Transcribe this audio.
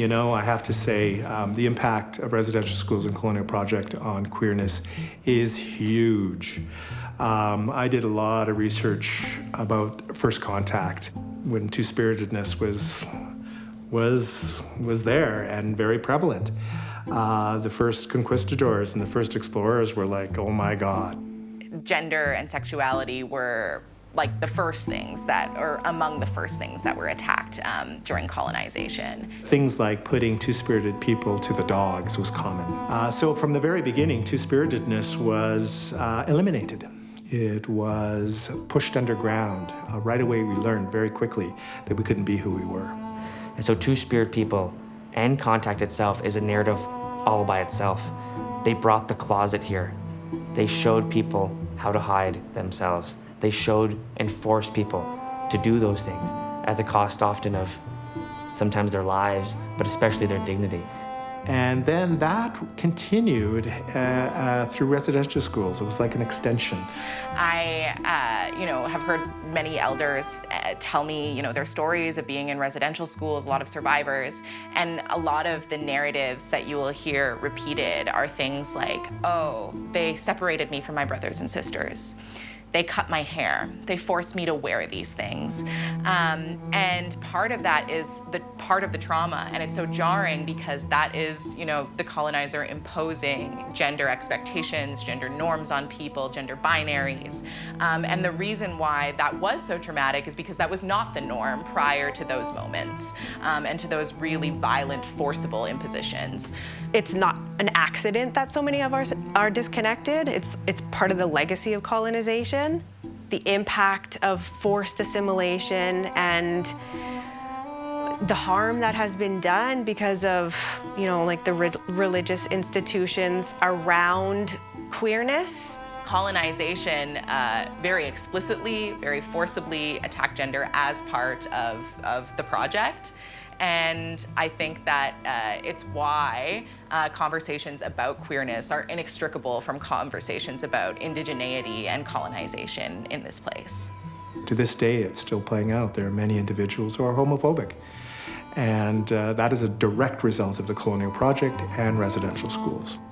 You know, I have to say, the impact of residential schools and Colonial Project on queerness is huge. I did a lot of research about first contact when Twospiritedness was there and very prevalent. The first conquistadors and the first explorers were like, oh my God. Gender and sexuality were like the first things that, or among the first things that were attacked during colonization. Things like putting two-spirited people to the dogs was common. So from the very beginning, two-spiritedness was eliminated. It was pushed underground. Right away, we learned very quickly that we couldn't be who we were. And so two-spirit people and contact itself is a narrative all by itself. They brought the closet here. They showed people how to hide themselves. They showed and forced people to do those things at the cost often of sometimes their lives, but especially their dignity. And then that continued through residential schools. It was like an extension. I, have heard many elders tell me, their stories of being in residential schools, a lot of survivors, and a lot of the narratives that you will hear repeated are things like, oh, they separated me from my brothers and sisters. They cut my hair. They forced me to wear these things. And part of that is part of the trauma, and it's so jarring because that is, the colonizer imposing gender expectations, gender norms on people, gender binaries. And the reason why that was so traumatic is because that was not the norm prior to those moments and to those really violent, forcible impositions. It's not an accident that so many of ours are disconnected. It's part of the legacy of colonization. The impact of forced assimilation and the harm that has been done because of, the religious institutions around queerness. Colonization very explicitly, very forcibly attacked gender as part of the project. And I think that it's why conversations about queerness are inextricable from conversations about indigeneity and colonization in this place. To this day, it's still playing out. There are many individuals who are homophobic. And that is a direct result of the Colonial Project and residential schools.